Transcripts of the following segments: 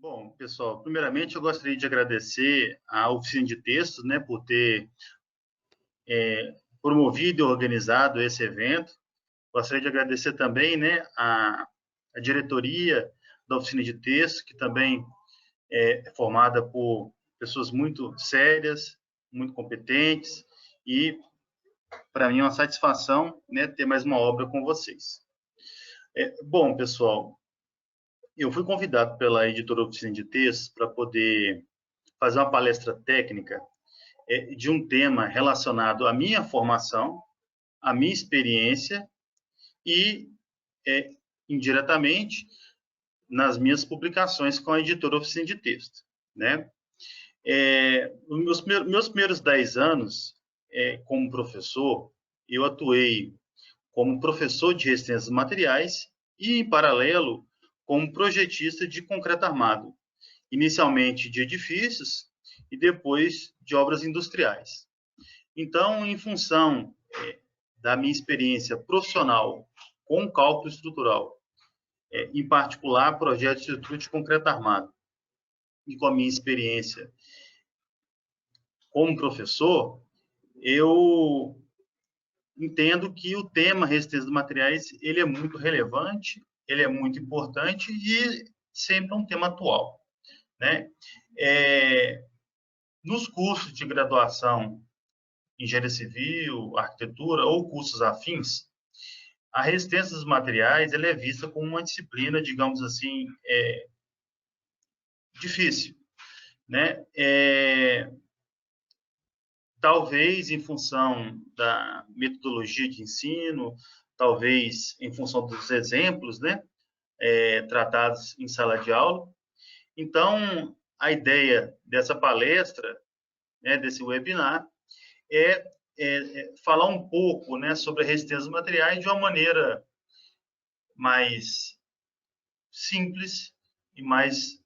Bom, pessoal, primeiramente eu gostaria de agradecer à Oficina de Textos, né, por ter promovido e organizado esse evento. Gostaria de agradecer também, né, a diretoria da Oficina de Textos, que também é formada por pessoas muito sérias, muito competentes, e para mim é uma satisfação, né, ter mais uma obra com vocês. Bom, pessoal, eu fui convidado pela editora Oficina de Textos para poder fazer uma palestra técnica de um tema relacionado à minha formação, à minha experiência e, é, indiretamente, nas minhas publicações com a editora Oficina de Texto, né? Meus primeiros 10 anos como professor, eu atuei como professor de resistências materiais e, em paralelo, como projetista de concreto armado, inicialmente de edifícios e depois de obras industriais. Então, em função da minha experiência profissional com cálculo estrutural, em particular projetos de estrutura de concreto armado, e com a minha experiência como professor, eu entendo que o tema resistência dos materiais ele é muito relevante, ele é muito importante e sempre um tema atual, né? Nos cursos de graduação engenharia civil, arquitetura ou cursos afins, a resistência dos materiais ela é vista como uma disciplina, digamos assim, difícil, né? Talvez em função da metodologia de ensino, talvez em função dos exemplos, né? Tratados em sala de aula. Então, a ideia dessa palestra, né, desse webinar, é, falar um pouco, né, sobre a resistência dos materiais de uma maneira mais simples e mais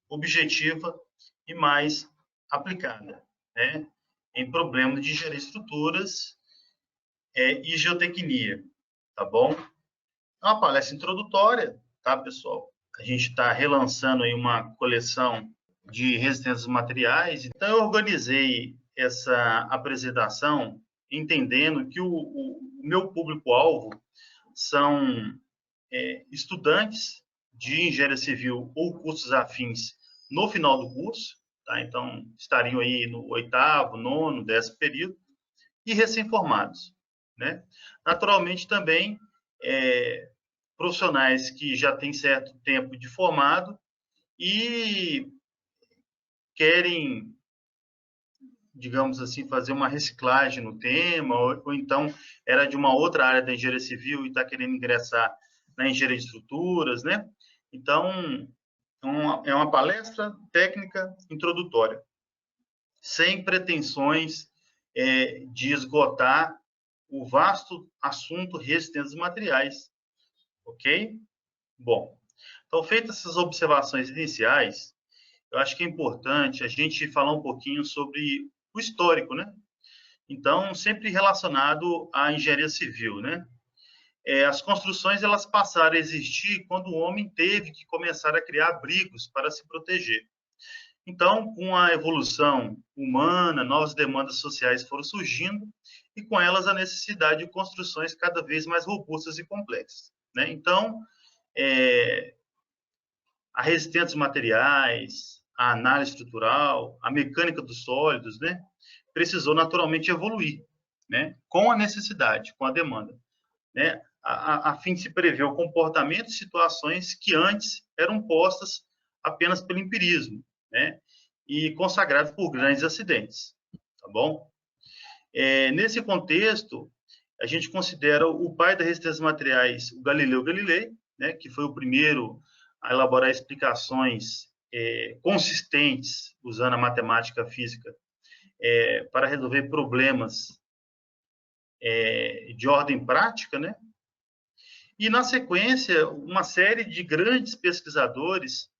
objetiva e mais aplicada, né, em problemas de engenharia de estruturas e geotecnia, tá bom? É uma palestra introdutória, tá, pessoal? A gente está relançando aí uma coleção de resistências materiais, então eu organizei essa apresentação entendendo que o meu público-alvo são estudantes de engenharia civil ou cursos afins no final do curso, tá? Então estariam aí no oitavo, nono, 10º período, e recém-formados, né? Naturalmente também profissionais que já têm certo tempo de formado e querem, digamos assim, fazer uma reciclagem no tema, ou então era de uma outra área da engenharia civil e está querendo ingressar na engenharia de estruturas, né? Então, é uma palestra técnica introdutória, sem pretensões de esgotar o vasto assunto resistência dos materiais, ok? Bom, então, feitas essas observações iniciais, eu acho que é importante a gente falar um pouquinho sobre o histórico, né? Então, sempre relacionado à engenharia civil, né? As construções elas passaram a existir quando o homem teve que começar a criar abrigos para se proteger. Então, com a evolução humana, novas demandas sociais foram surgindo e com elas a necessidade de construções cada vez mais robustas e complexas, né? Então, a resistência dos materiais, a análise estrutural, a mecânica dos sólidos, né? Precisou naturalmente evoluir, né? Com a necessidade, com a demanda, né? A fim de se prever o comportamento de situações que antes eram postas apenas pelo empirismo, né? E consagradas por grandes acidentes, tá bom? Nesse contexto, a gente considera o pai da resistência dos materiais, o Galileu Galilei, né? Que foi o primeiro a elaborar explicações consistentes usando a matemática física para resolver problemas de ordem prática, né? E, na sequência, uma série de grandes pesquisadores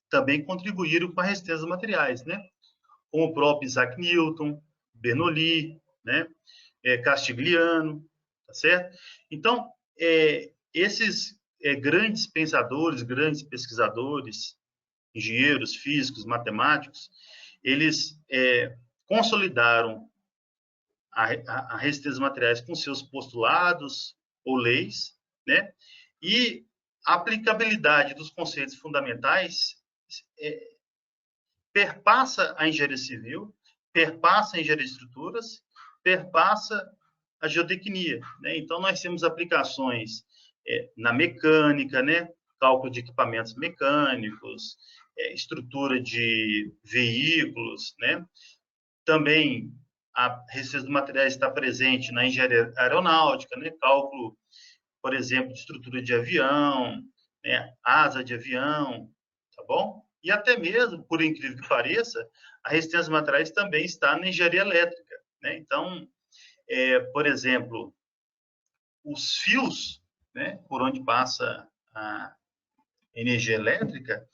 também contribuíram com a resistência dos materiais, né? Como o próprio Isaac Newton, Bernoulli, né? Castigliano, tá certo? Então, esses grandes pensadores, grandes pesquisadores, engenheiros, físicos, matemáticos, eles consolidaram a resistência dos materiais com seus postulados ou leis, né? E a aplicabilidade dos conceitos fundamentais perpassa a engenharia civil, perpassa a engenharia de estruturas, perpassa a geotecnia, né? Então, nós temos aplicações na mecânica, né? Cálculo de equipamentos mecânicos, estrutura de veículos, né? Também a resistência dos materiais está presente na engenharia aeronáutica, né? Cálculo, por exemplo, de estrutura de avião, né? Asa de avião, tá bom? E até mesmo, por incrível que pareça, a resistência dos materiais também está na engenharia elétrica, né? Então, por exemplo, os fios, né, por onde passa a energia elétrica,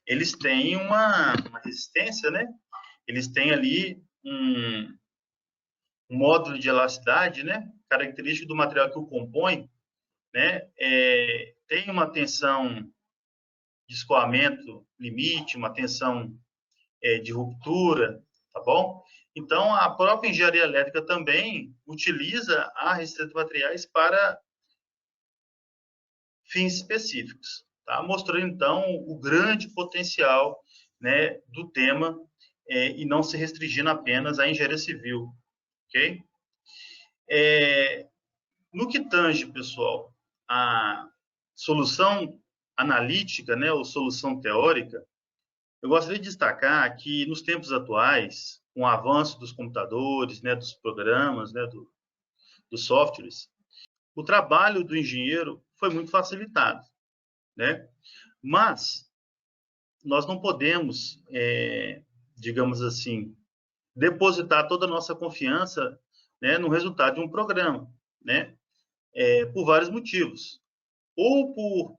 eles têm uma resistência, né? Eles têm ali um módulo de elasticidade, né? Característico do material que o compõe, né? Tem uma tensão de escoamento limite, uma tensão de ruptura, tá bom? Então, a própria engenharia elétrica também utiliza a resistência de materiais para fins específicos, tá? Mostrando, então, o grande potencial, né, do tema e não se restringindo apenas à engenharia civil, ok? No que tange, pessoal, a solução analítica, né, ou solução teórica, eu gostaria de destacar que, nos tempos atuais, com o avanço dos computadores, né, dos programas, né, dos softwares, o trabalho do engenheiro foi muito facilitado, né? Mas nós não podemos, digamos assim, depositar toda a nossa confiança, né, no resultado de um programa, né? Por vários motivos. Ou por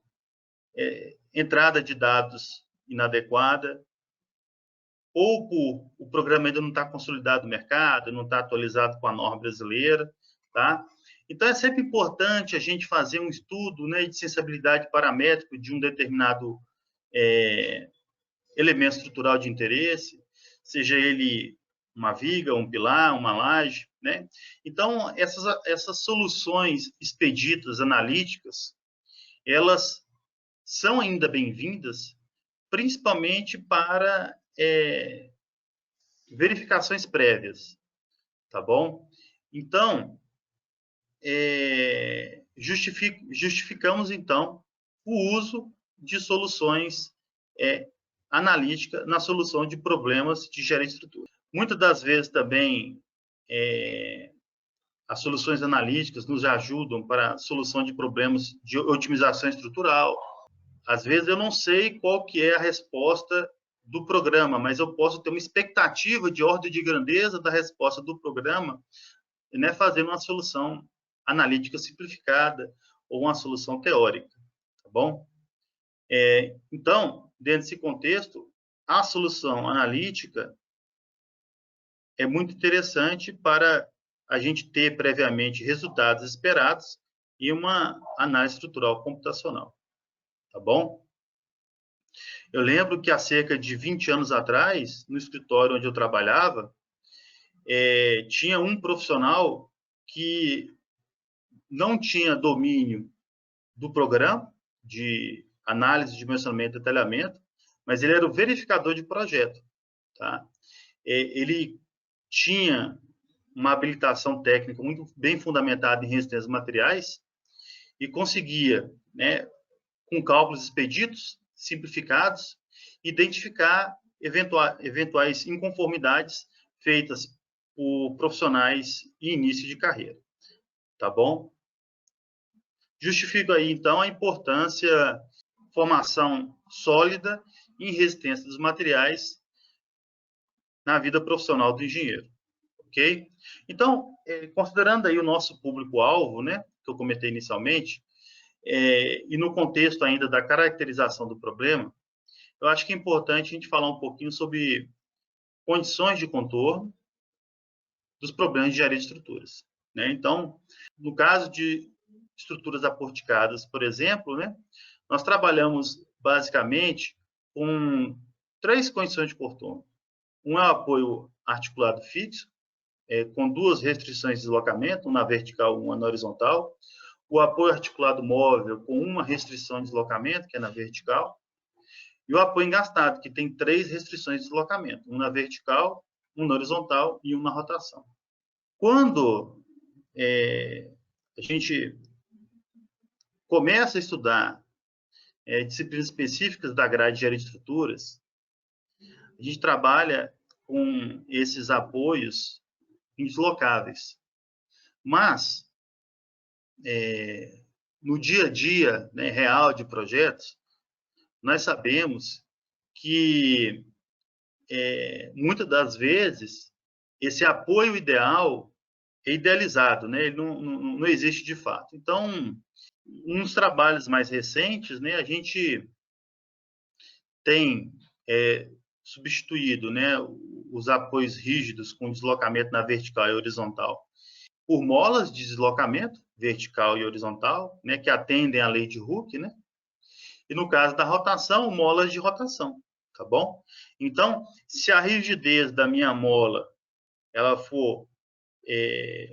entrada de dados inadequada, ou por o programa ainda não está consolidado no mercado, não está atualizado com a norma brasileira, tá? Então, é sempre importante a gente fazer um estudo, né, de sensibilidade paramétrica de um determinado elemento estrutural de interesse, seja ele uma viga, um pilar, uma laje, né? Então, essas soluções expeditas, analíticas, elas são ainda bem-vindas, principalmente para verificações prévias, tá bom? Então, justificamos, então, o uso de soluções analíticas na solução de problemas de engenharia de estrutura. Muitas das vezes também as soluções analíticas nos ajudam para a solução de problemas de otimização estrutural. Às vezes eu não sei qual que é a resposta do programa, mas eu posso ter uma expectativa de ordem de grandeza da resposta do programa, né, fazendo uma solução analítica simplificada ou uma solução teórica, tá bom? Então, dentro desse contexto, a solução analítica é muito interessante para a gente ter previamente resultados esperados e uma análise estrutural computacional, tá bom? Eu lembro que há cerca de 20 anos atrás, no escritório onde eu trabalhava, tinha um profissional que não tinha domínio do programa de análise, dimensionamento e detalhamento, mas ele era o verificador de projeto, tá? Ele tinha uma habilitação técnica muito bem fundamentada em resistência de materiais e conseguia, né, com cálculos expeditos, simplificados, identificar eventuais inconformidades feitas por profissionais em início de carreira, tá bom? Justifico aí, então, a importância de formação sólida em resistência dos materiais na vida profissional do engenheiro, ok? Então, considerando aí o nosso público-alvo, né, que eu comentei inicialmente, e no contexto ainda da caracterização do problema, eu acho que é importante a gente falar um pouquinho sobre condições de contorno dos problemas de engenharia de estruturas, né? Então, no caso de estruturas aporticadas, por exemplo, né, nós trabalhamos basicamente com três condições de contorno. Um é o apoio articulado fixo, com duas restrições de deslocamento, uma na vertical e uma na horizontal. O apoio articulado móvel, com uma restrição de deslocamento, que é na vertical. E o apoio engastado, que tem três restrições de deslocamento, uma na vertical, uma na horizontal e uma na rotação. Quando a gente começa a estudar disciplinas específicas da grade de engenharia de estruturas, a gente trabalha com esses apoios indeslocáveis. Mas, no dia a dia, né, real de projetos, nós sabemos que, muitas das vezes, esse apoio ideal é idealizado, né? Ele não existe de fato. Então, nos trabalhos mais recentes, né, a gente tem substituído, né, os apoios rígidos com deslocamento na vertical e horizontal por molas de deslocamento vertical e horizontal, né, que atendem à lei de Hooke, né? E no caso da rotação, molas de rotação, tá bom? Então, se a rigidez da minha mola ela for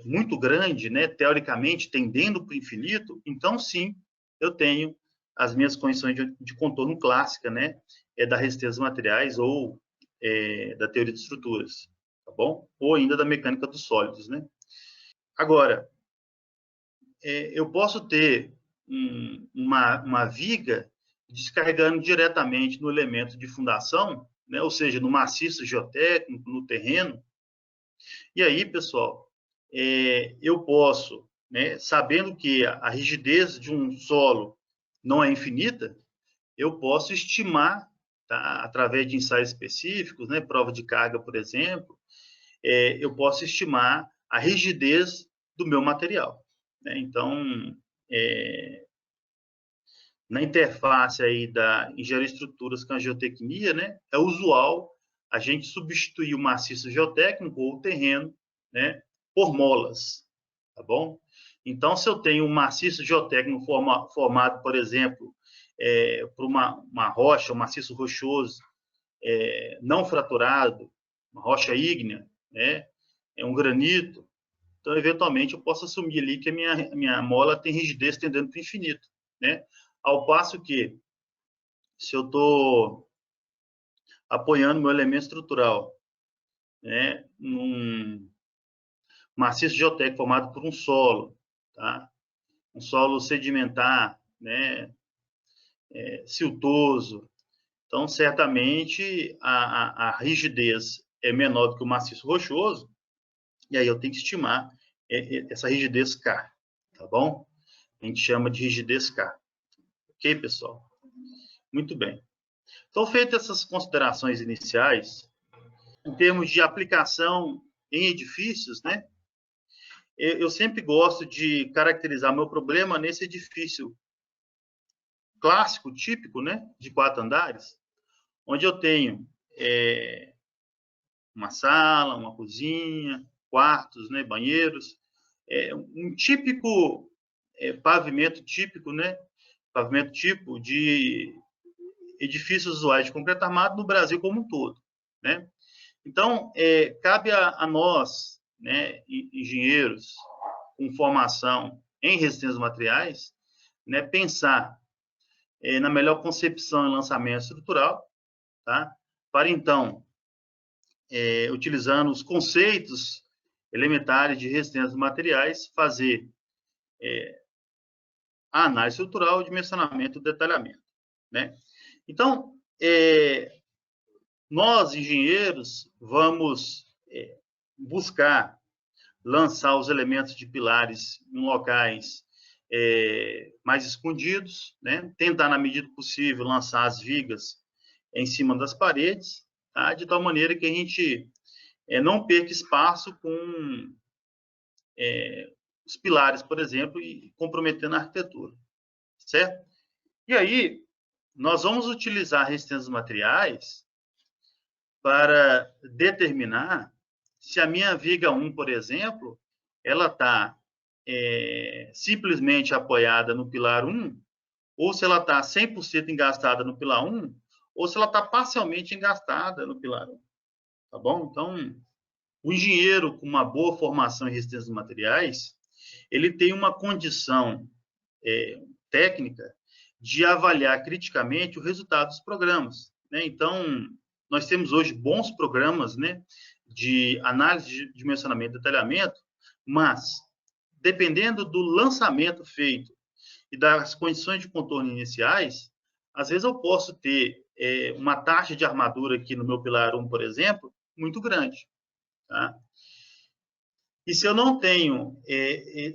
muito grande, né, teoricamente tendendo para o infinito, então sim, eu tenho as minhas condições de contorno clássica, né, da resistência dos materiais ou da teoria de estruturas, tá bom? Ou ainda da mecânica dos sólidos, né? Agora, eu posso ter uma viga descarregando diretamente no elemento de fundação, né, ou seja, no maciço geotécnico, no terreno. E aí, pessoal, eu posso, né, sabendo que a rigidez de um solo não é infinita, eu posso estimar, tá, através de ensaios específicos, né, prova de carga, por exemplo, eu posso estimar a rigidez do meu material, né? Então, na interface aí da engenharia de estruturas com a geotecnia, né, é usual a gente substituir o maciço geotécnico ou o terreno, né, por molas, tá bom? Então, se eu tenho um maciço geotécnico formado, por exemplo, por uma rocha, um maciço rochoso não fraturado, uma rocha ígnea, né, um granito, então, eventualmente, eu posso assumir ali que a minha mola tem rigidez tendendo para o infinito, né? Ao passo que, se eu estou apoiando meu elemento estrutural, né, num maciço geotécnico formado por um solo, tá? Um solo sedimentar, né, siltoso, então, certamente, a rigidez é menor do que o maciço rochoso, e aí eu tenho que estimar essa rigidez K, tá bom? A gente chama de rigidez K. Ok, pessoal? Muito bem. Então, feitas essas considerações iniciais, em termos de aplicação em edifícios, né? Eu sempre gosto de caracterizar meu problema nesse edifício clássico, típico, né? De 4 andares, onde eu tenho uma sala, uma cozinha, quartos, né? Banheiros, um típico pavimento típico, né? Pavimento tipo de edifícios usuais de concreto armado no Brasil como um todo, né? Então, cabe a nós, né, engenheiros com formação em resistência dos materiais, né, pensar na melhor concepção e lançamento estrutural, tá? Para então, utilizando os conceitos elementares de resistência dos materiais, fazer a análise estrutural, o dimensionamento e o detalhamento, né? Então, nós, engenheiros, vamos buscar lançar os elementos de pilares em locais mais escondidos, né? Tentar, na medida possível, lançar as vigas em cima das paredes, tá? De tal maneira que a gente não perca espaço com os pilares, por exemplo, e comprometendo a arquitetura, certo? E aí, nós vamos utilizar a resistência dos materiais para determinar se a minha viga 1, por exemplo, ela está simplesmente apoiada no pilar 1, ou se ela está 100% engastada no pilar 1, ou se ela está parcialmente engastada no pilar 1, tá bom? Então, o engenheiro com uma boa formação em resistência dos materiais, ele tem uma condição técnica de avaliar criticamente o resultado dos programas, né? Então, nós temos hoje bons programas, né, de análise de dimensionamento e detalhamento, mas, dependendo do lançamento feito e das condições de contorno iniciais, às vezes eu posso ter uma taxa de armadura aqui no meu pilar 1, por exemplo, muito grande, tá? E se eu não tenho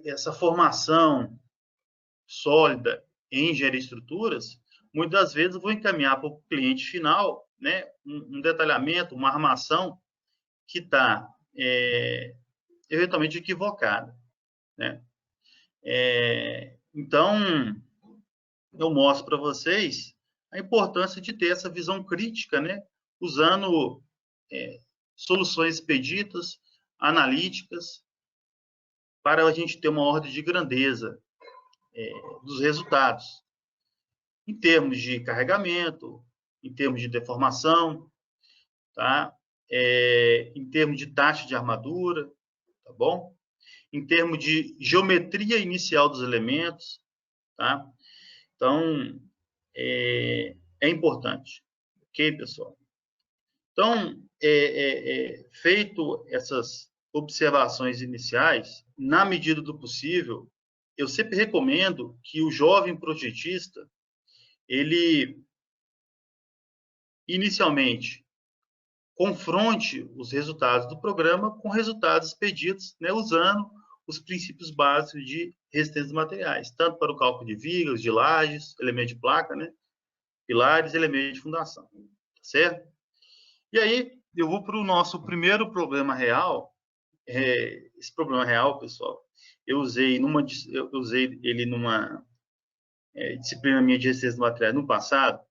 essa formação sólida em engenharia de estruturas, muitas das vezes eu vou encaminhar para o cliente final, né, um detalhamento, uma armação que está eventualmente equivocada, né? Então, eu mostro para vocês a importância de ter essa visão crítica, né, usando soluções expeditas, analíticas, para a gente ter uma ordem de grandeza dos resultados, em termos de carregamento, em termos de deformação, tá? Em termos de taxa de armadura, tá bom? Em termos de geometria inicial dos elementos, tá? Então, é importante. Ok, pessoal? Então, feito essas observações iniciais, na medida do possível, eu sempre recomendo que o jovem projetista, ele, inicialmente, confronte os resultados do programa com resultados expedidos, né, usando os princípios básicos de resistência dos materiais, tanto para o cálculo de vigas, de lajes, elemento de placa, né, pilares, elementos de fundação, certo? E aí, eu vou para o nosso primeiro problema real. Esse problema real, pessoal, eu usei ele numa disciplina minha de resistência dos materiais no passado,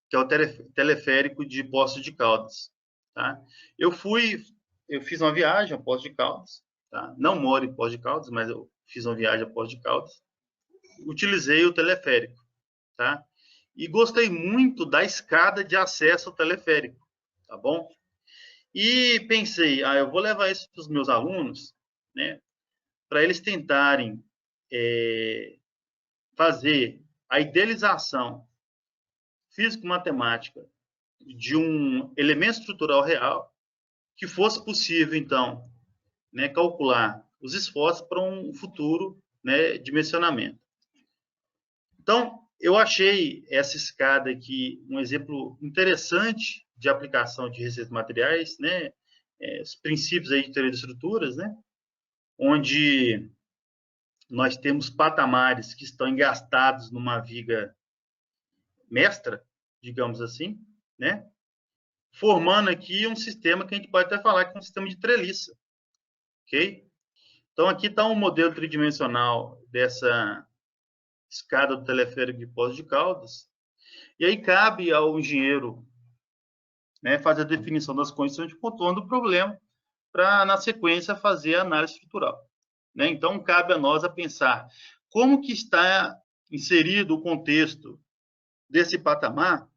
que é o teleférico de Poços de Caldas, tá? Eu fiz uma viagem a Poços de Caldas, tá? Não moro em Poços de Caldas, mas eu fiz uma viagem a Poços de Caldas. Utilizei o teleférico, tá? E gostei muito da escada de acesso ao teleférico, tá bom? E pensei, eu vou levar isso para os meus alunos, né? Para eles tentarem fazer a idealização físico-matemática de um elemento estrutural real que fosse possível, então, né, calcular os esforços para um futuro, né, dimensionamento. Então, eu achei essa escada aqui um exemplo interessante de aplicação de receitas materiais, né, os princípios aí de teoria de estruturas, né, onde nós temos patamares que estão engastados numa viga mestra, digamos assim, né, formando aqui um sistema que a gente pode até falar que é um sistema de treliça, ok? Então, aqui está um modelo tridimensional dessa escada do teleférico de Poços de Caldas, e aí cabe ao engenheiro, né, fazer a definição das condições de contorno do problema para, na sequência, fazer a análise estrutural, né? Então, cabe a nós a pensar como que está inserido o contexto desse patamar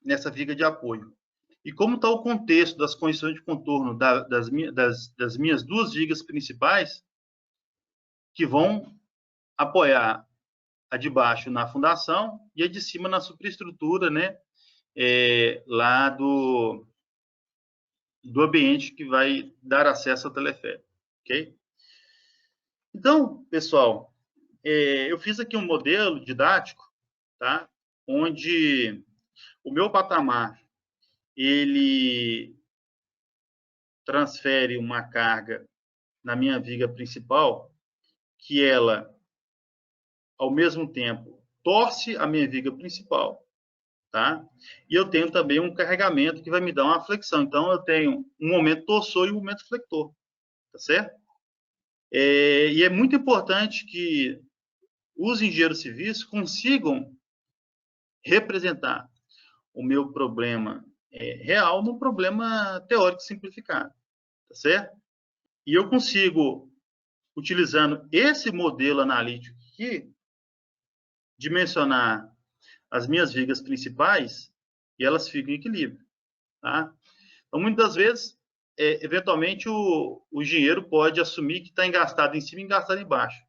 nessa viga de apoio. E como está o contexto das condições de contorno das minhas duas vigas principais, que vão apoiar a de baixo na fundação e a de cima na superestrutura, né, lá do ambiente que vai dar acesso ao teleférico, ok? Então, pessoal, eu fiz aqui um modelo didático, tá? Onde o meu patamar, ele transfere uma carga na minha viga principal, que ela, ao mesmo tempo, torce a minha viga principal, tá? E eu tenho também um carregamento que vai me dar uma flexão. Então, eu tenho um momento torsor e um momento flexor, tá certo? E é muito importante que os engenheiros civis consigam representar o meu problema real num problema teórico simplificado, tá certo? E eu consigo, utilizando esse modelo analítico aqui, dimensionar as minhas vigas principais e elas ficam em equilíbrio, tá? Então, muitas vezes, eventualmente, o engenheiro pode assumir que está engastado em cima e engastado embaixo.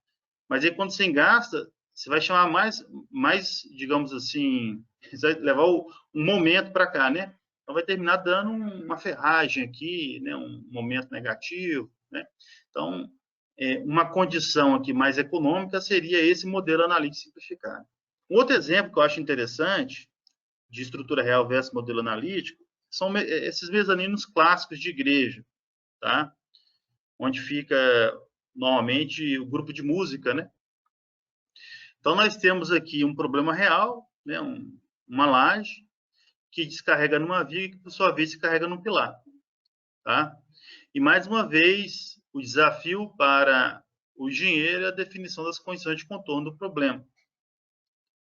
Mas aí, quando você engasta, você vai chamar mais, digamos assim, você vai levar um momento para cá, né? Então, vai terminar dando uma ferragem aqui, né? Um momento negativo, né? Então, uma condição aqui mais econômica seria esse modelo analítico simplificado. Um outro exemplo que eu acho interessante de estrutura real versus modelo analítico são esses mezaninos clássicos de igreja, tá? Onde fica normalmente o grupo de música, né? Então nós temos aqui um problema real, né? Uma laje que descarrega numa viga que por sua vez se carrega num pilar, tá? E mais uma vez o desafio para o engenheiro é a definição das condições de contorno do problema,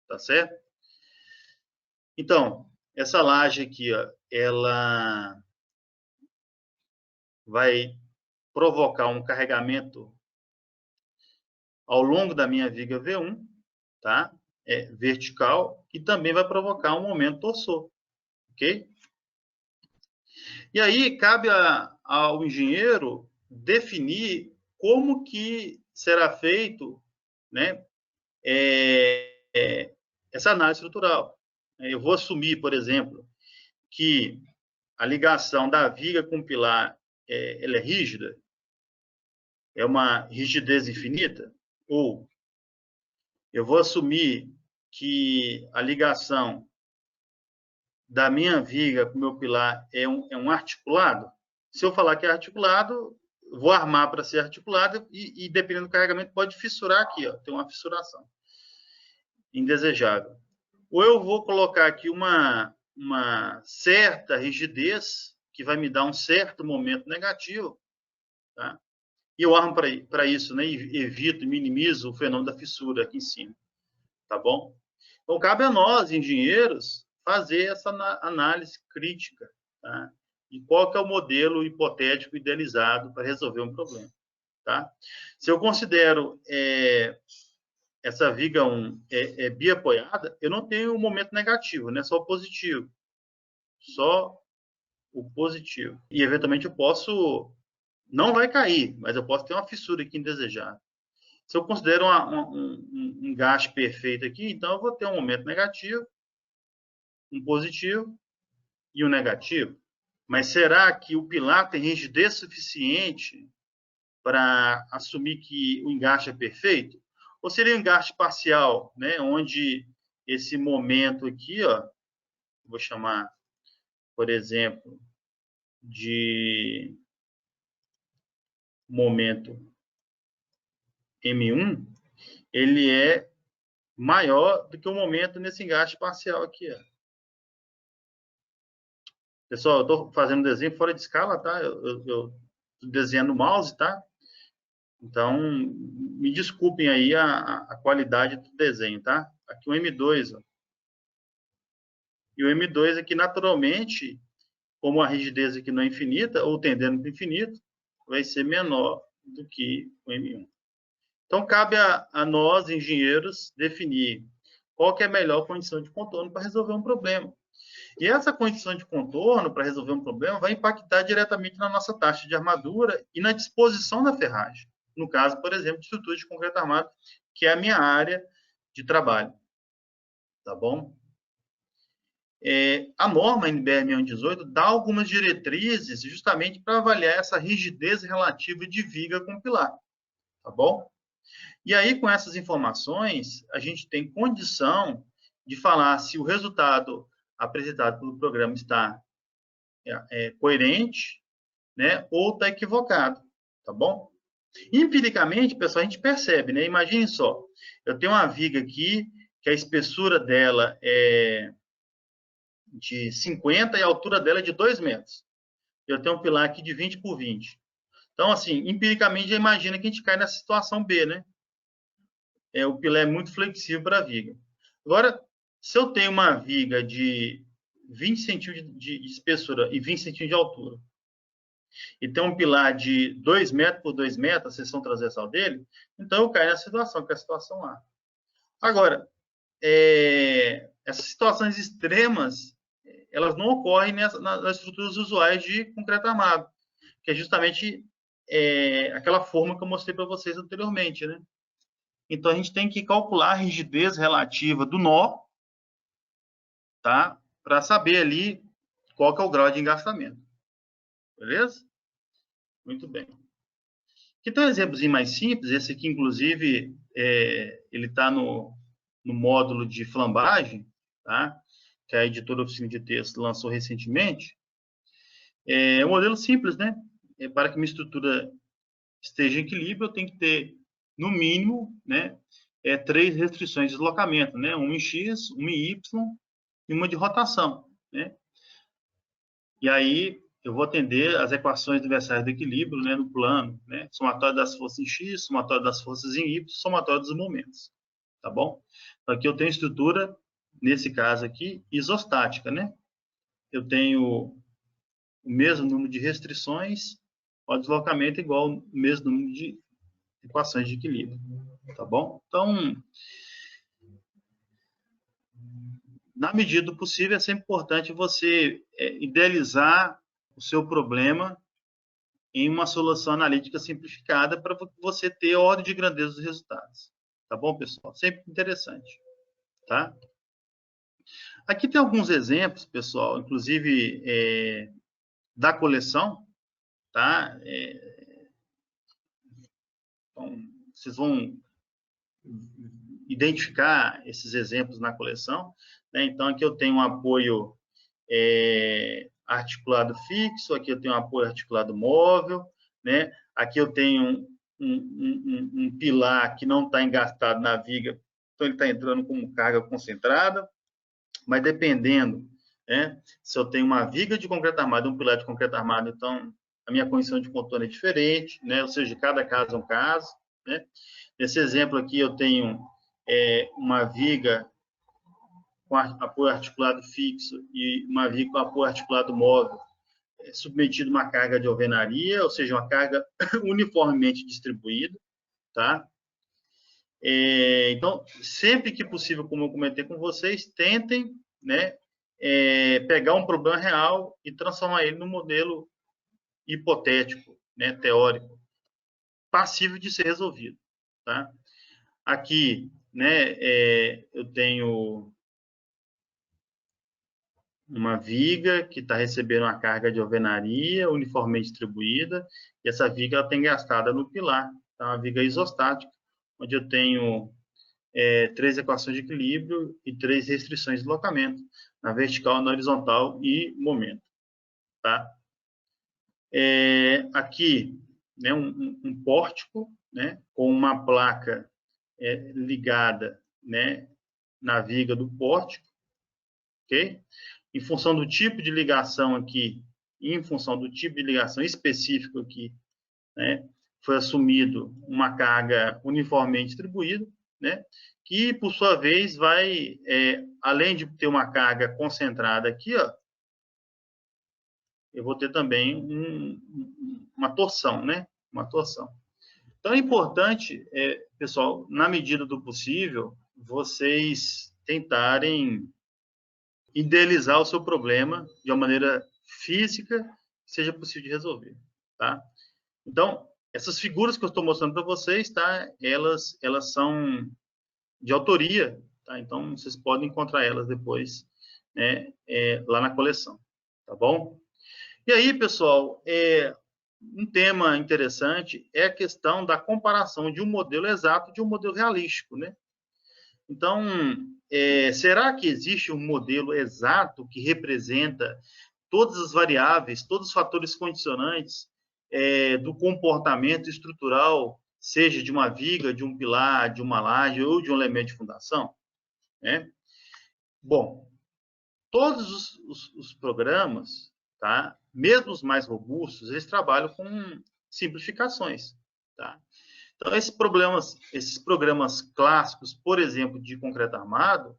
tá certo? Então, essa laje aqui, ó, ela vai provocar um carregamento ao longo da minha viga V1, tá? Vertical, e também vai provocar um momento torsor, ok? E aí cabe ao engenheiro definir como que será feito, né, essa análise estrutural. Eu vou assumir, por exemplo, que a ligação da viga com o pilar ela é rígida, é uma rigidez infinita, ou eu vou assumir que a ligação da minha viga com o meu pilar é um articulado. Se eu falar que é articulado, vou armar para ser articulado e, dependendo do carregamento, pode fissurar aqui, ó, tem uma fissuração indesejável. Ou eu vou colocar aqui uma certa rigidez, que vai me dar um certo momento negativo, tá? E eu armo para isso, né? E evito, minimizo o fenômeno da fissura aqui em cima, tá bom? Então, cabe a nós, engenheiros, fazer essa análise crítica, tá? E qual que é o modelo hipotético idealizado para resolver um problema, tá? Se eu considero essa viga 1 biapoiada, eu não tenho um momento negativo, né? Só o positivo. Só o positivo. E, eventualmente, eu posso... Não vai cair, mas eu posso ter uma fissura aqui indesejada. Se eu considero um engaste perfeito aqui, então eu vou ter um momento negativo, um positivo e um negativo. Mas será que o pilar tem rigidez suficiente para assumir que o engaste é perfeito? Ou seria um engaste parcial, né, onde esse momento aqui, ó, vou chamar, por exemplo, de momento M1, ele é maior do que o momento nesse engaste parcial aqui, ó. Pessoal, eu estou fazendo desenho fora de escala, tá? Eu estou desenhando o mouse, tá? Então, me desculpem aí a qualidade do desenho, tá? Aqui o M2, ó. E o M2 aqui, naturalmente, como a rigidez aqui não é infinita, ou tendendo para o infinito, vai ser menor do que o M1. Então, cabe a nós, engenheiros, definir qual que é a melhor condição de contorno para resolver um problema. E essa condição de contorno para resolver um problema vai impactar diretamente na nossa taxa de armadura e na disposição da ferragem. No caso, por exemplo, de estrutura de concreto armado, que é a minha área de trabalho. Tá bom? A norma NBR 618 dá algumas diretrizes justamente para avaliar essa rigidez relativa de viga com pilar. Tá bom? E aí, com essas informações, a gente tem condição de falar se o resultado apresentado pelo programa está coerente, né, ou está equivocado, tá bom? Empiricamente, pessoal, a gente percebe, né? Imagine só, eu tenho uma viga aqui, que a espessura dela é de 50 e a altura dela é de 2 metros. Eu tenho um pilar aqui de 20 por 20. Então, assim, empiricamente, já imagina que a gente cai nessa situação B, né? O pilar é muito flexível para a viga. Agora, se eu tenho uma viga de 20 centímetros de espessura e 20 centímetros de altura, e tem um pilar de 2 metros por 2 metros, a seção transversal dele, então eu caio na situação, que é a situação A. Agora, essas situações extremas, elas não ocorrem nas estruturas usuais de concreto armado, que é justamente aquela forma que eu mostrei para vocês anteriormente, né? Então, a gente tem que calcular a rigidez relativa do nó, tá? Para saber ali qual que é o grau de engastamento. Beleza? Muito bem. Aqui tem um exemplozinho mais simples. Esse aqui, inclusive, ele está no módulo de flambagem, tá? Que a editora Oficina de Texto lançou recentemente. É um modelo simples, né? Para que minha estrutura esteja em equilíbrio, eu tenho que ter, no mínimo, né, 3 restrições de deslocamento, né? Uma em X, uma em Y e uma de rotação, né? E aí eu vou atender as equações universais do equilíbrio, né, no plano, né? Somatório das forças em X, somatório das forças em Y, somatório dos momentos, tá bom? Então, aqui eu tenho estrutura, nesse caso aqui, isostática, né? Eu tenho o mesmo número de restrições, o deslocamento igual ao mesmo número de equações de equilíbrio, tá bom? Então, na medida do possível, é sempre importante você idealizar o seu problema em uma solução analítica simplificada para você ter a ordem de grandeza dos resultados. Tá bom, pessoal? Sempre interessante, tá? Aqui tem alguns exemplos, pessoal, inclusive da coleção, tá? Então, vocês vão identificar esses exemplos na coleção, né? Então, aqui eu tenho um apoio articulado fixo, aqui eu tenho um apoio articulado móvel, né? Aqui eu tenho um pilar que não está engastado na viga, então ele está entrando como carga concentrada, mas dependendo, né? Se eu tenho uma viga de concreto armado e um pilar de concreto armado, então a minha condição de contorno é diferente, né? Ou seja, cada caso é um caso, né? Nesse exemplo aqui eu tenho uma viga com apoio articulado fixo e uma viga com apoio articulado móvel, submetido a uma carga de alvenaria, ou seja, uma carga uniformemente distribuída, tá? Então, sempre que possível, como eu comentei com vocês, tentem, né, pegar um problema real e transformar ele num modelo hipotético, né, teórico, passível de ser resolvido, tá? Aqui, né, eu tenho uma viga que está recebendo uma carga de alvenaria uniformemente distribuída, e essa viga ela tem gastada no pilar, tá? Uma viga isostática, onde eu tenho 3 equações de equilíbrio e 3 restrições de deslocamento, na vertical, na horizontal e momento, tá? Aqui, né, um pórtico, né, com uma placa ligada, né, na viga do pórtico, ok? Em função do tipo de ligação aqui, e em função do tipo de ligação específico aqui, né, foi assumido uma carga uniformemente distribuída, né, que, por sua vez, vai, além de ter uma carga concentrada aqui, ó, eu vou ter também uma torção, né, uma torção. Então, é importante, pessoal, na medida do possível, vocês tentarem idealizar o seu problema de uma maneira física que seja possível de resolver, tá? Então, essas figuras que eu estou mostrando para vocês, tá? Elas são de autoria, tá? Então, vocês podem encontrar elas depois, né? Lá na coleção, tá bom? E aí, pessoal, um tema interessante é a questão da comparação de um modelo exato de um modelo realístico, né? Então, será que existe um modelo exato que representa todas as variáveis, todos os fatores condicionantes do comportamento estrutural, seja de uma viga, de um pilar, de uma laje ou de um elemento de fundação? Né? Bom, todos os programas, tá? Mesmo os mais robustos, eles trabalham com simplificações, tá? Então, esses programas clássicos, por exemplo, de concreto armado,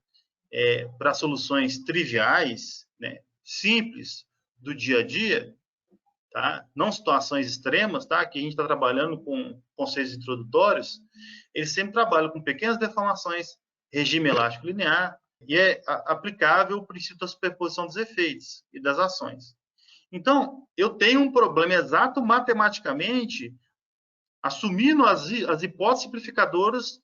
para soluções triviais, né, simples do dia a dia, tá? Não situações extremas, tá? Que a gente está trabalhando com conceitos introdutórios, eles sempre trabalham com pequenas deformações, regime elástico linear, e é aplicável o princípio da superposição dos efeitos e das ações. Então, eu tenho um problema exato matematicamente, assumindo as hipóteses simplificadoras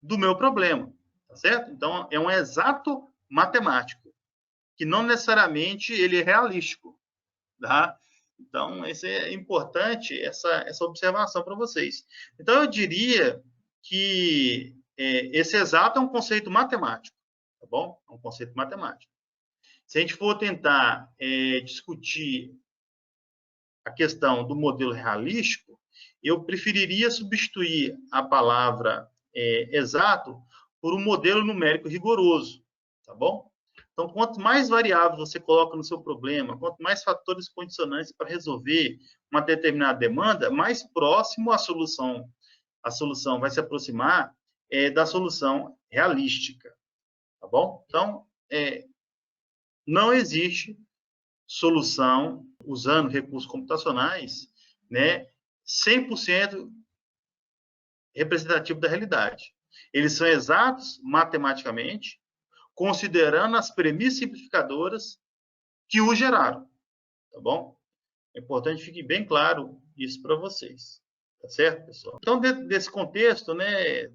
do meu problema, tá certo? Então, é um exato matemático, que não necessariamente ele é realístico, tá? Então, esse é importante, essa observação para vocês. Então, eu diria que esse exato é um conceito matemático, tá bom? É um conceito matemático. Se a gente for tentar discutir a questão do modelo realístico, eu preferiria substituir a palavra exato por um modelo numérico rigoroso, tá bom? Então, quanto mais variáveis você coloca no seu problema, quanto mais fatores condicionantes para resolver uma determinada demanda, mais próximo a solução vai se aproximar da solução realística, tá bom? Então, não existe solução usando recursos computacionais, né, 100% representativo da realidade. Eles são exatos matematicamente, considerando as premissas simplificadoras que o geraram, tá bom? É importante que fique bem claro isso para vocês, tá certo, pessoal? Então, dentro desse contexto, né,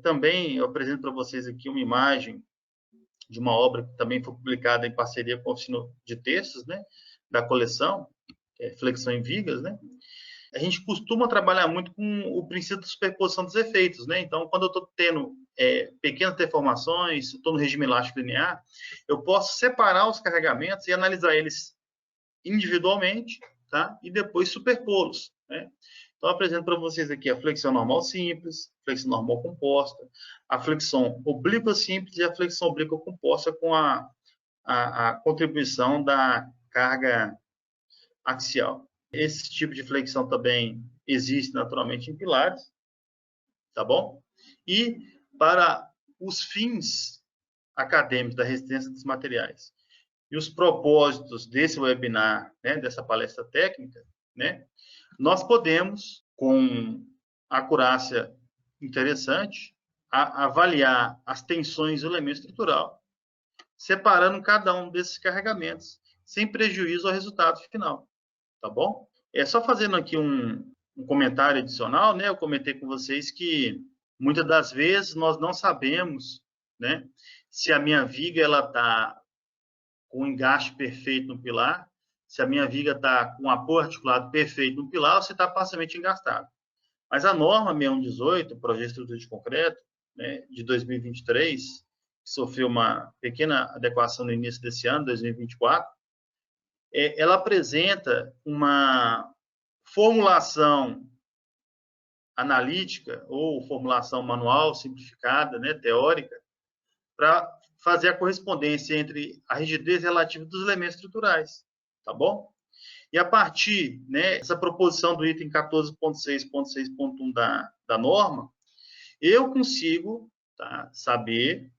também eu apresento para vocês aqui uma imagem de uma obra que também foi publicada em parceria com o Oficina de Textos, né, da coleção, Flexão em Vigas, né? A gente costuma trabalhar muito com o princípio da superposição dos efeitos, né? Então, quando eu estou tendo pequenas deformações, estou no regime elástico linear, eu posso separar os carregamentos e analisar eles individualmente, tá? E depois superpô-los, né? Então, eu apresento para vocês aqui a flexão normal simples, flexão normal composta, a flexão oblíqua simples e a flexão oblíqua composta com a contribuição da carga axial. Esse tipo de flexão também existe naturalmente em pilares, tá bom? E para os fins acadêmicos da resistência dos materiais e os propósitos desse webinar, né, dessa palestra técnica, né, nós podemos, com acurácia interessante, avaliar as tensões do elemento estrutural, separando cada um desses carregamentos, sem prejuízo ao resultado final, tá bom? Só fazendo aqui um comentário adicional, né? Eu comentei com vocês que muitas das vezes nós não sabemos, né, se a minha viga ela está com um engaste perfeito no pilar, se a minha viga está com um apoio articulado perfeito no pilar ou se está parcialmente engastado. Mas a norma 6118, Projeto de Estrutura de Concreto, né, de 2023, que sofreu uma pequena adequação no início desse ano, 2024, ela apresenta uma formulação analítica ou formulação manual simplificada, né, teórica, para fazer a correspondência entre a rigidez relativa dos elementos estruturais, tá bom? E a partir, né, dessa proposição do item 14.6.6.1 da norma, eu consigo, tá, saber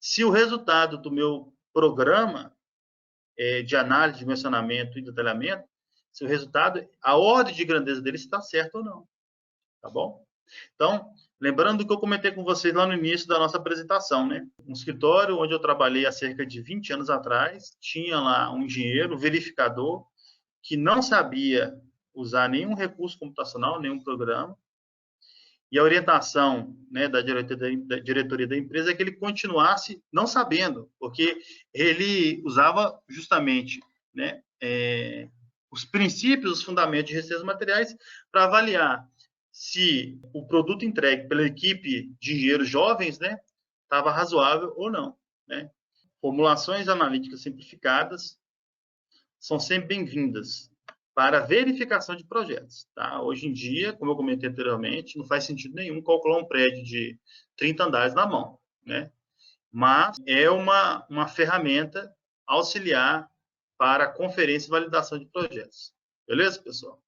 se o resultado do meu programa de análise, dimensionamento e detalhamento, se o resultado, a ordem de grandeza dele está certa ou não, tá bom? Então, lembrando do que eu comentei com vocês lá no início da nossa apresentação, né? Um escritório onde eu trabalhei há cerca de 20 anos atrás, tinha lá um engenheiro, um verificador, que não sabia usar nenhum recurso computacional, nenhum programa, e a orientação, né, da diretoria da empresa é que ele continuasse não sabendo, porque ele usava justamente, né, os princípios, os fundamentos de resistência materiais para avaliar se o produto entregue pela equipe de engenheiros jovens, né, estava razoável ou não, né? Formulações analíticas simplificadas são sempre bem-vindas para verificação de projetos, tá? Hoje em dia, como eu comentei anteriormente, não faz sentido nenhum calcular um prédio de 30 andares na mão, né? Mas é uma ferramenta auxiliar para conferência e validação de projetos. Beleza, pessoal?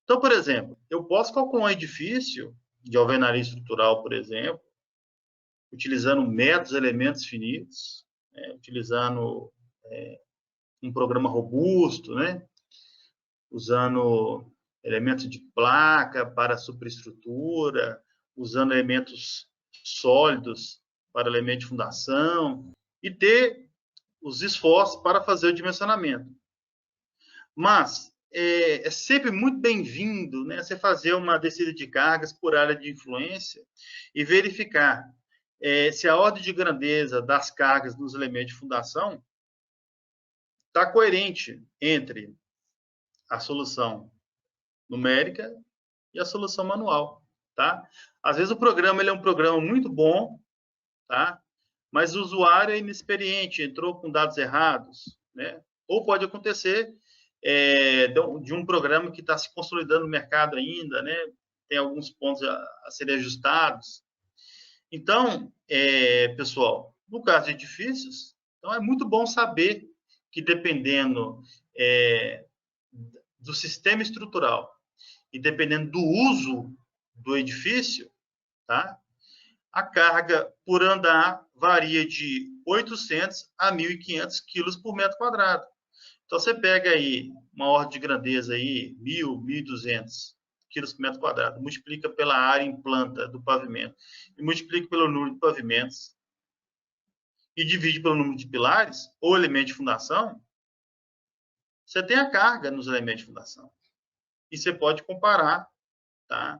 Então, por exemplo, eu posso calcular um edifício de alvenaria estrutural, por exemplo, utilizando métodos, elementos finitos, né? Utilizando um programa robusto, né? Usando elementos de placa para superestrutura, usando elementos sólidos para elemento de fundação, e ter os esforços para fazer o dimensionamento. Mas é sempre muito bem-vindo, né, você fazer uma descida de cargas por área de influência e verificar se a ordem de grandeza das cargas nos elementos de fundação está coerente entre a solução numérica e a solução manual, tá? Às vezes o programa ele é um programa muito bom, tá? Mas o usuário é inexperiente, entrou com dados errados, né? Ou pode acontecer de um programa que está se consolidando no mercado ainda, né? Tem alguns pontos a serem ajustados. Então, pessoal, no caso de edifícios, então é muito bom saber que dependendo do sistema estrutural e dependendo do uso do edifício, tá? A carga por andar varia de 800 a 1.500 quilos por metro quadrado. Então, você pega aí uma ordem de grandeza aí, 1.000, 1.200 quilos por metro quadrado, multiplica pela área em planta do pavimento e multiplica pelo número de pavimentos e divide pelo número de pilares ou elemento de fundação, você tem a carga nos elementos de fundação. E você pode comparar, tá,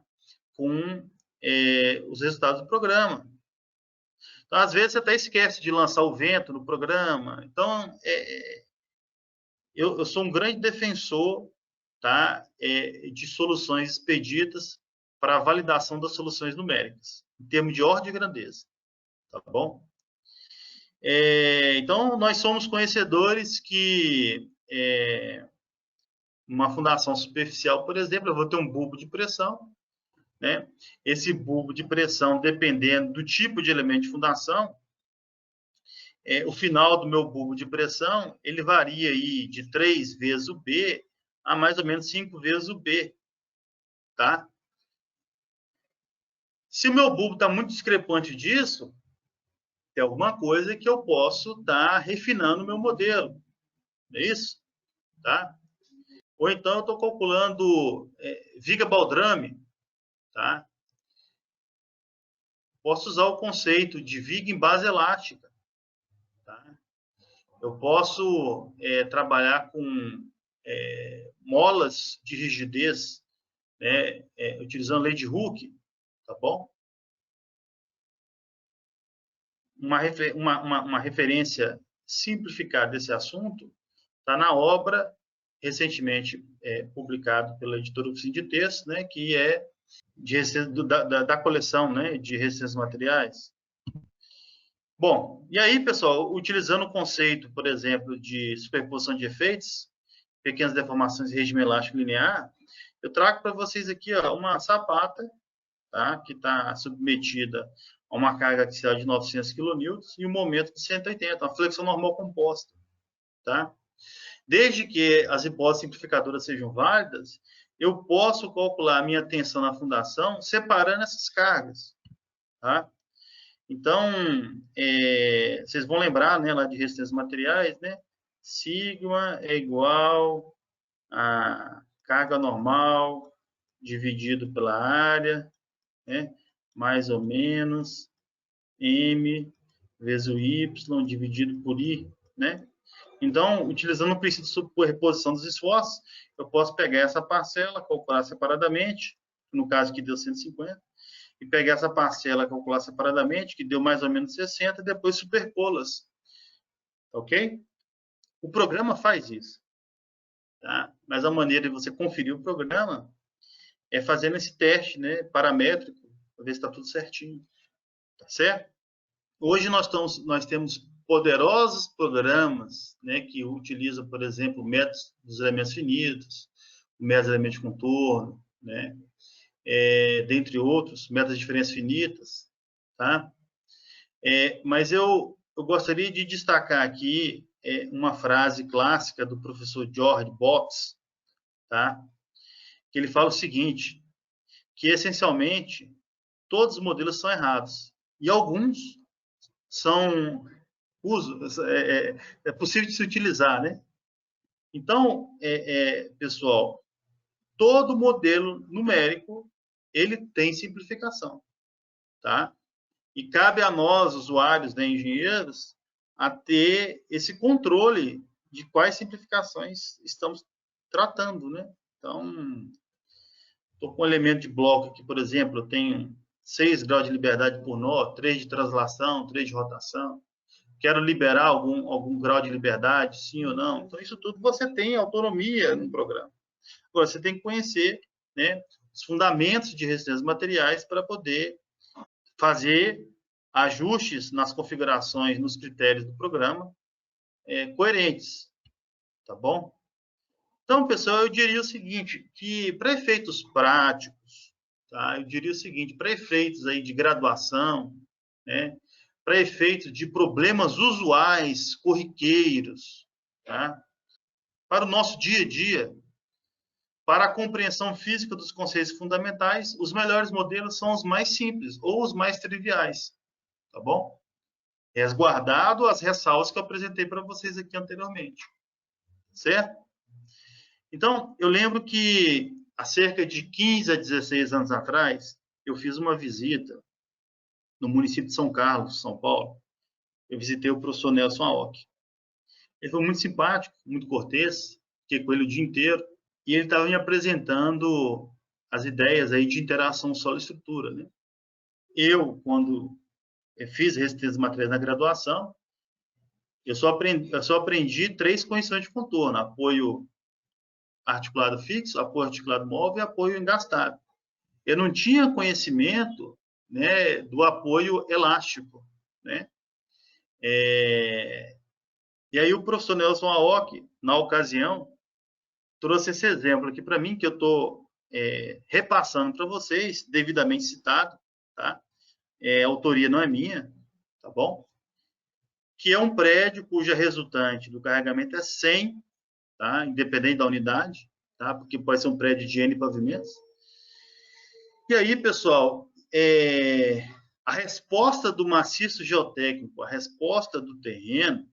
com os resultados do programa. Então, às vezes, você até esquece de lançar o vento no programa. Então, eu sou um grande defensor, tá, de soluções expeditas para a validação das soluções numéricas, em termos de ordem de grandeza. Tá bom? Então, nós somos conhecedores que uma fundação superficial, por exemplo, eu vou ter um bulbo de pressão, né? Esse bulbo de pressão, dependendo do tipo de elemento de fundação, o final do meu bulbo de pressão, ele varia aí de 3 vezes o B a mais ou menos 5 vezes o B, tá? Se o meu bulbo está muito discrepante disso, tem alguma coisa que eu posso estar refinando o meu modelo, não é isso? Tá? Ou então eu estou calculando viga baldrame, tá? Posso usar o conceito de viga em base elástica, tá? Eu posso trabalhar com molas de rigidez, né, utilizando lei de Hooke, tá bom? Uma referência simplificada desse assunto está na obra recentemente publicado pela editora Oficina de Texto, né, que é da coleção, né, de resistências materiais. Bom, e aí, pessoal, utilizando o conceito, por exemplo, de superposição de efeitos, pequenas deformações em regime elástico linear, eu trago para vocês aqui uma sapata, tá, que está submetida a uma carga axial de 900 kN e um momento de 180, uma flexão normal composta. Tá? Desde que as hipóteses simplificadoras sejam válidas, eu posso calcular a minha tensão na fundação separando essas cargas. Tá? Então, vocês vão lembrar, né, lá de resistências materiais, né? Sigma é igual a carga normal dividido pela área, né? Mais ou menos M vezes o Y dividido por I, né? Então, utilizando o princípio de superposição dos esforços, eu posso pegar essa parcela, calcular separadamente, no caso que deu 150, e pegar essa parcela, calcular separadamente, que deu mais ou menos 60, e depois superpô-las. Ok? O programa faz isso. Tá? Mas a maneira de você conferir o programa é fazendo esse teste, né, paramétrico, para ver se está tudo certinho. Tá certo? Hoje nós temos poderosos programas, né, que utilizam, por exemplo, métodos dos elementos finitos, métodos de elementos de contorno, né, dentre outros, métodos de diferenças finitas, tá? Mas eu gostaria de destacar aqui uma frase clássica do professor George Box, tá? Que ele fala o seguinte, que essencialmente todos os modelos são errados e alguns são possível de se utilizar, né? Então, pessoal, todo modelo numérico ele tem simplificação, tá? E cabe a nós, usuários, né, engenheiros, a ter esse controle de quais simplificações estamos tratando, né? Então, estou com um elemento de bloco aqui, por exemplo, eu tenho 6 graus de liberdade por nó, 3 de translação, 3 de rotação. Quero liberar algum grau de liberdade, sim ou não. Então, isso tudo você tem autonomia no programa. Agora, você tem que conhecer, né, os fundamentos de resistência materiais para poder fazer ajustes nas configurações, nos critérios do programa, coerentes, tá bom? Então, pessoal, eu diria o seguinte, que para efeitos práticos, tá? Eu diria o seguinte, para efeitos aí de graduação, né? Para efeitos de problemas usuais, corriqueiros, tá? Para o nosso dia a dia, para a compreensão física dos conceitos fundamentais, os melhores modelos são os mais simples ou os mais triviais, tá bom? Resguardado as ressalvas que eu apresentei para vocês aqui anteriormente, certo? Então, eu lembro que há cerca de 15 a 16 anos atrás, eu fiz uma visita no município de São Carlos, São Paulo. Eu visitei o professor Nelson Aoki. Ele foi muito simpático, muito cortês, fiquei com ele o dia inteiro, e ele estava me apresentando as ideias aí de interação solo-estrutura, né? Eu, quando fiz resistência materiais na graduação, eu só aprendi 3 condições de contorno: apoio articulado fixo, apoio articulado móvel e apoio engastável. Eu não tinha conhecimento, né, do apoio elástico, né? E aí o professor Nelson Aoki, na ocasião, trouxe esse exemplo aqui para mim, que eu estou repassando para vocês, devidamente citado, tá? A autoria não é minha, tá bom? Que é um prédio cuja resultante do carregamento é 100, tá? Independente da unidade, tá? Porque pode ser um prédio de N pavimentos. E aí, pessoal, a resposta do maciço geotécnico, a resposta do terreno,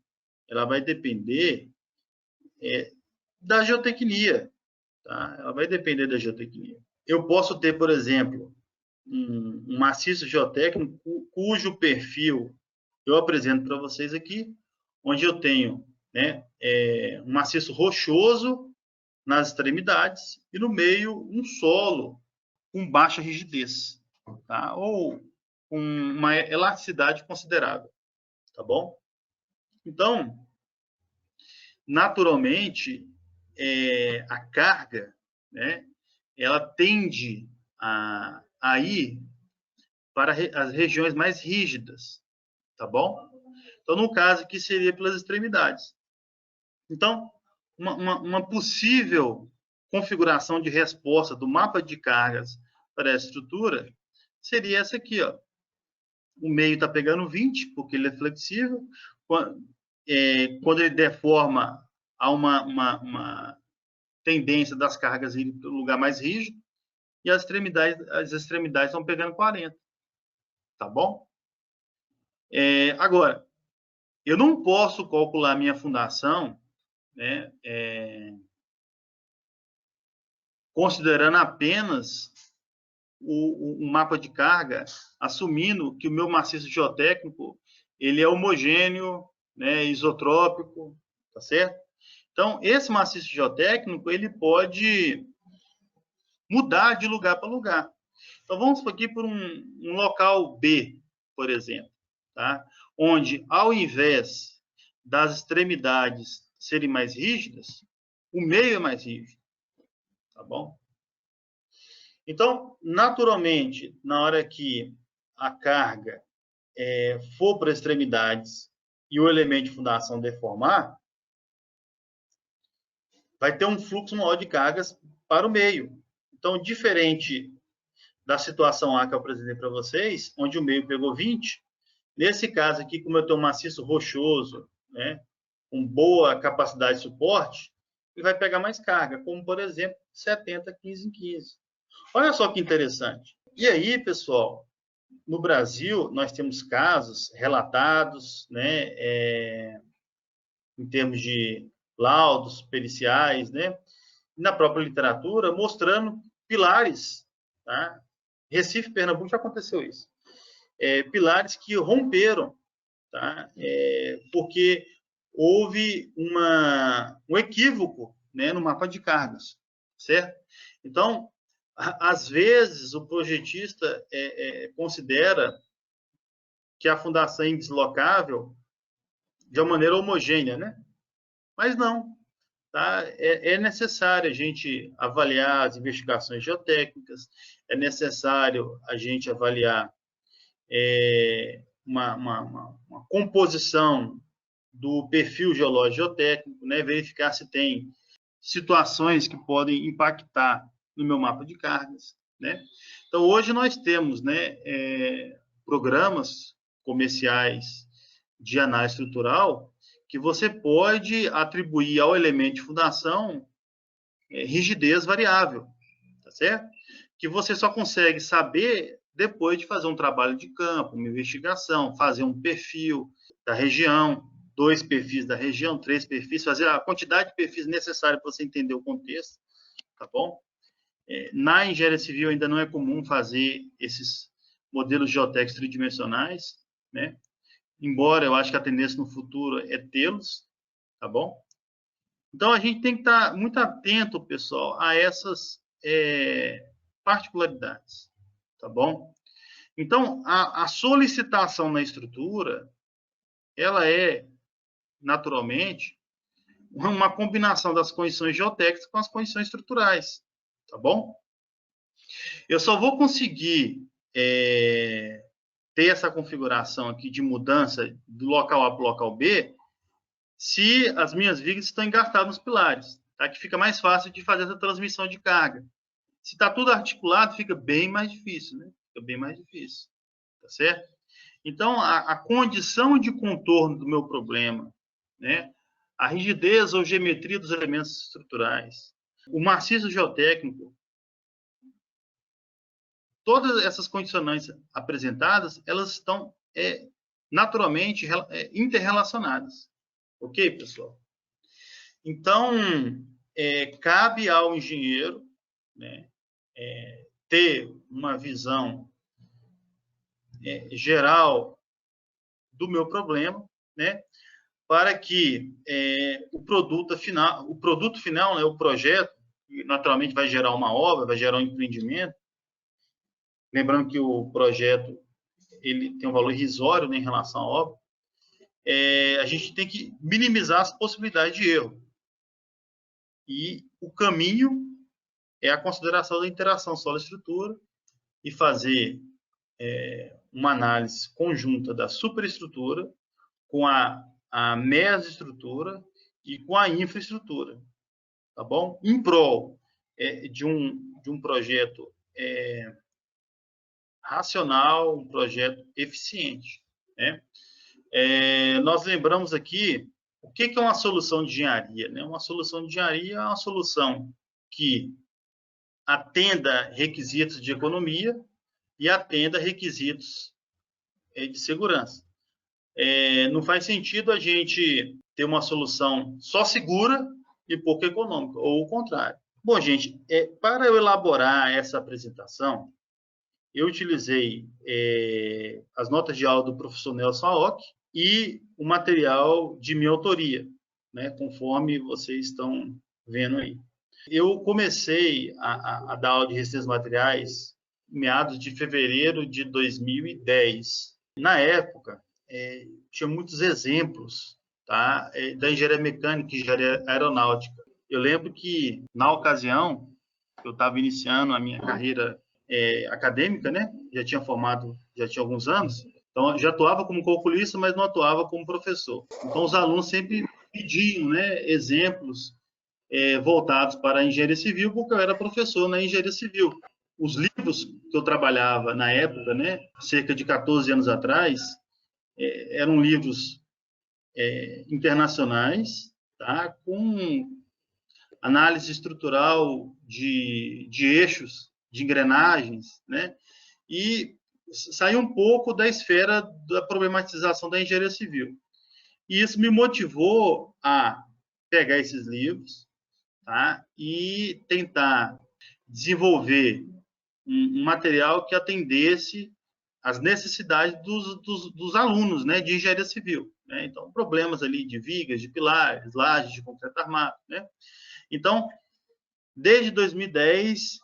ela vai depender da geotecnia, tá? Ela vai depender da geotecnia. Eu posso ter, por exemplo, um maciço geotécnico cujo perfil eu apresento para vocês aqui, onde eu tenho, né, um maciço rochoso nas extremidades e no meio um solo com baixa rigidez, tá? Ou com uma elasticidade considerável, tá bom? Então, naturalmente, a carga, né, ela tende a ir para as regiões mais rígidas, tá bom? Então, no caso aqui, seria pelas extremidades. Então, uma possível configuração de resposta do mapa de cargas para essa estrutura seria essa aqui, ó. O meio está pegando 20, porque ele é flexível. Quando ele deforma, há uma tendência das cargas irem para o lugar mais rígido, e as extremidades estão pegando 40. Tá bom? Agora, eu não posso calcular a minha fundação, né, considerando apenas o mapa de carga, assumindo que o meu maciço geotécnico ele é homogêneo, né, isotrópico, tá certo? Então, esse maciço geotécnico ele pode mudar de lugar para lugar. Então, vamos aqui por um local B, por exemplo, tá? Onde, ao invés das extremidades serem mais rígidas, o meio é mais rígido, tá bom? Então, naturalmente, na hora que a carga for para extremidades e o elemento de fundação deformar, vai ter um fluxo maior de cargas para o meio. Então, diferente da situação A que eu apresentei para vocês, onde o meio pegou 20, nesse caso aqui, como eu tenho um maciço rochoso, né, com boa capacidade de suporte, ele vai pegar mais carga, como, por exemplo, 70, 15 em 15. Olha só que interessante. E aí, pessoal, no Brasil, nós temos casos relatados, né, em termos de laudos periciais, né, na própria literatura, mostrando pilares, tá? Recife, Pernambuco, já aconteceu isso. pilares que romperam, tá? Porque houve um equívoco, né, no mapa de cargas, certo? Então, às vezes, o projetista considera que a fundação é indeslocável de uma maneira homogênea, né? Mas não, tá? É necessário a gente avaliar as investigações geotécnicas, é necessário a gente avaliar uma composição do perfil geológico geotécnico, né? Verificar se tem situações que podem impactar no meu mapa de cargas, né? Então, hoje nós temos, né, programas comerciais de análise estrutural que você pode atribuir ao elemento de fundação rigidez variável, tá certo? Que você só consegue saber depois de fazer um trabalho de campo, uma investigação, fazer um perfil da região, 2 perfis da região, 3 perfis, fazer a quantidade de perfis necessária para você entender o contexto, tá bom? Na engenharia civil ainda não é comum fazer esses modelos geotécnicos tridimensionais, né? Embora eu acho que a tendência no futuro é tê-los, tá bom? Então, a gente tem que estar muito atento, pessoal, a essas particularidades, tá bom? Então, a solicitação na estrutura, ela é, naturalmente, uma combinação das condições geotécnicas com as condições estruturais, tá bom? Eu só vou conseguir ter essa configuração aqui de mudança do local A para o local B se as minhas vigas estão engastadas nos pilares, tá? Que fica mais fácil de fazer essa transmissão de carga. Se está tudo articulado, fica bem mais difícil, né? Fica bem mais difícil, tá certo? Então, a condição de contorno do meu problema, né? A rigidez ou geometria dos elementos estruturais, o maciço geotécnico, todas essas condicionantes apresentadas, elas estão naturalmente interrelacionadas. Ok, pessoal? Então, cabe ao engenheiro, né, ter uma visão geral do meu problema, né, para que o produto final, né, o projeto, naturalmente vai gerar uma obra, vai gerar um empreendimento. Lembrando que o projeto ele tem um valor irrisório, né, em relação à obra. A gente tem que minimizar as possibilidades de erro. E o caminho é a consideração da interação solo-estrutura e fazer uma análise conjunta da superestrutura com a mesoestrutura e com a infraestrutura, tá bom? Em prol de um projeto racional, um projeto eficiente, né? Nós lembramos aqui o que é uma solução de engenharia, né? Uma solução de engenharia é uma solução que atenda requisitos de economia e atenda requisitos de segurança. Não faz sentido a gente ter uma solução só segura e pouco econômica, ou o contrário. Bom, gente, para eu elaborar essa apresentação, eu utilizei as notas de aula do professor Nelson Aoki e o material de minha autoria, né, conforme vocês estão vendo aí. Eu comecei a dar aula de resistência materiais em meados de fevereiro de 2010. Na época, tinha muitos exemplos, tá, da engenharia mecânica e engenharia aeronáutica. Eu lembro que, na ocasião, eu estava iniciando a minha carreira acadêmica, né? Já tinha formado, já tinha alguns anos. Então, já atuava como calculista, mas não atuava como professor. Então, os alunos sempre pediam, né, exemplos voltados para a engenharia civil, porque eu era professor na engenharia civil. Os livros que eu trabalhava na época, né, cerca de 14 anos atrás, eram livros internacionais, tá, com análise estrutural de eixos, de engrenagens, né, e sair um pouco da esfera da problematização da engenharia civil. E isso me motivou a pegar esses livros, tá, e tentar desenvolver um material que atendesse as necessidades dos alunos, né, de engenharia civil, né? Então, problemas ali de vigas, de pilares, lajes de concreto armado, né? Então, desde 2010,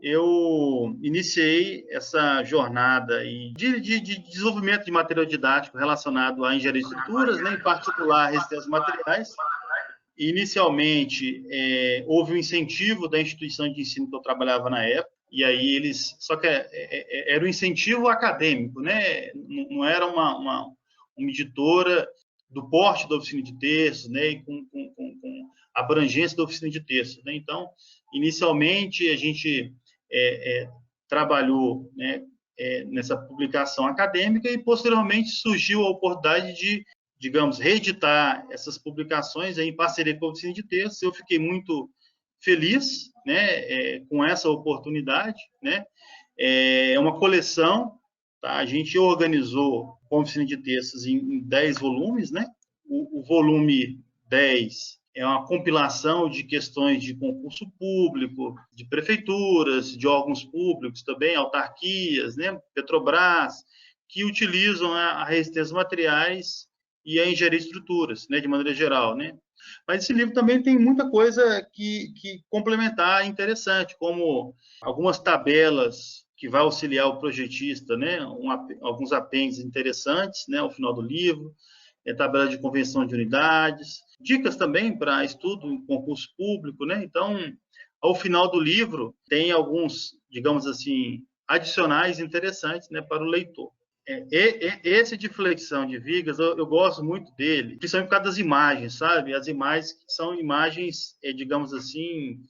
eu iniciei essa jornada de desenvolvimento de material didático relacionado à engenharia de estruturas, né, em particular resistência a materiais. Inicialmente, houve um incentivo da instituição de ensino que eu trabalhava na época, e aí só que era um incentivo acadêmico, né? Não era uma editora do porte da oficina de textos, né? E com abrangência da oficina de textos, né? Então, inicialmente, a gente trabalhou, né, nessa publicação acadêmica e, posteriormente, surgiu a oportunidade de, digamos, reeditar essas publicações em parceria com a oficina de textos. Eu fiquei muito feliz, né, com essa oportunidade, né? É uma coleção, tá? A gente organizou com a oficina de textos em 10 volumes, né? O volume 10 é uma compilação de questões de concurso público, de prefeituras, de órgãos públicos também, autarquias, né? Petrobras, que utilizam a resistência a materiais e a engenharia de estruturas, né? De maneira geral, né? Mas esse livro também tem muita coisa que complementar interessante, como algumas tabelas que vai auxiliar o projetista, né? Alguns apêndices interessantes, né? Ao final do livro, tabela de convenção de unidades, dicas também para estudo em concurso público, né? Então, ao final do livro, tem alguns, digamos assim, adicionais interessantes, né, para o leitor. Esse de flexão de vigas, eu gosto muito dele, principalmente por causa das imagens, sabe? As imagens são imagens, digamos assim,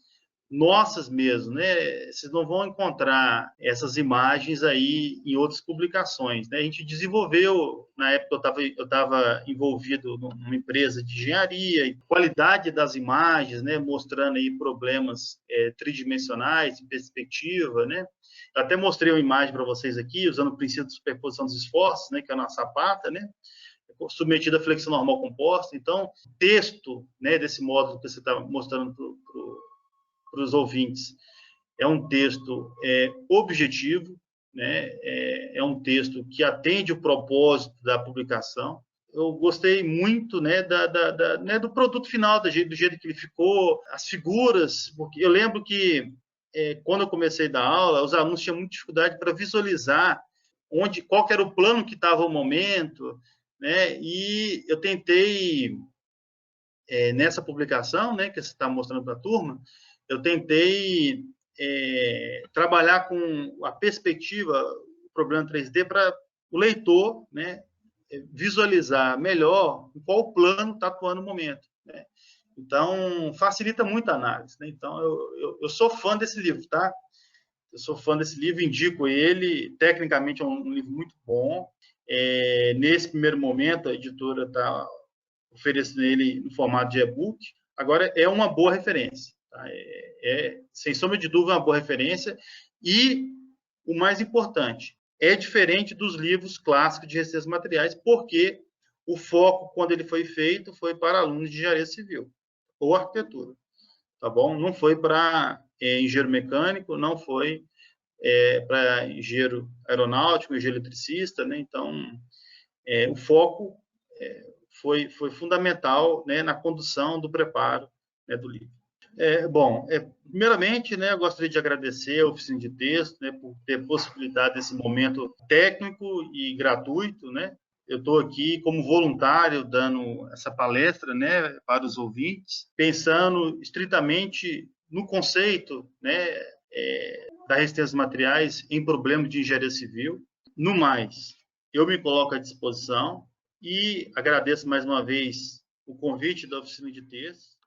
nossas mesmo, né? Vocês não vão encontrar essas imagens aí em outras publicações, né? A gente desenvolveu, na época eu estava envolvido numa empresa de engenharia, e qualidade das imagens, né? Mostrando aí problemas tridimensionais, em perspectiva, né? Eu até mostrei uma imagem para vocês aqui, usando o princípio de superposição dos esforços, né? Que é a nossa sapata, né? Submetida à flexão normal composta. Então, texto, né? Desse módulo que você está mostrando para os ouvintes, é um texto objetivo, né? É um texto que atende o propósito da publicação. Eu gostei muito, né, né, do produto final, do jeito que ele ficou, as figuras, porque eu lembro que quando eu comecei a dar aula, os alunos tinham muita dificuldade para visualizar qual era o plano que estava o momento, né? E eu tentei, nessa publicação, né, que você está mostrando para a turma, eu tentei trabalhar com a perspectiva, o problema 3D, para o leitor, né, visualizar melhor em qual plano está atuando no momento, né? Então, facilita muito a análise, né? Então, eu sou fã desse livro, tá? Eu sou fã desse livro, indico ele, tecnicamente é um livro muito bom. Nesse primeiro momento, a editora está oferecendo ele no formato de e-book. Agora, é uma boa referência. Tá? Sem sombra de dúvida, uma boa referência. E, o mais importante, é diferente dos livros clássicos de resistência a materiais, porque o foco, quando ele foi feito, foi para alunos de engenharia civil ou arquitetura. Tá bom? Não foi para engenheiro mecânico, não foi para engenheiro aeronáutico, engenheiro eletricista, né? Então, o foco foi fundamental, né, na condução do preparo, né, do livro. Bom, primeiramente, né, eu gostaria de agradecer a Oficina de Texto, né, por ter possibilidade desse momento técnico e gratuito, né? Eu estou aqui como voluntário dando essa palestra, né, para os ouvintes, pensando estritamente no conceito, né, da resistência aos materiais em problemas de engenharia civil. No mais, eu me coloco à disposição e agradeço mais uma vez o convite da Oficina de Textos.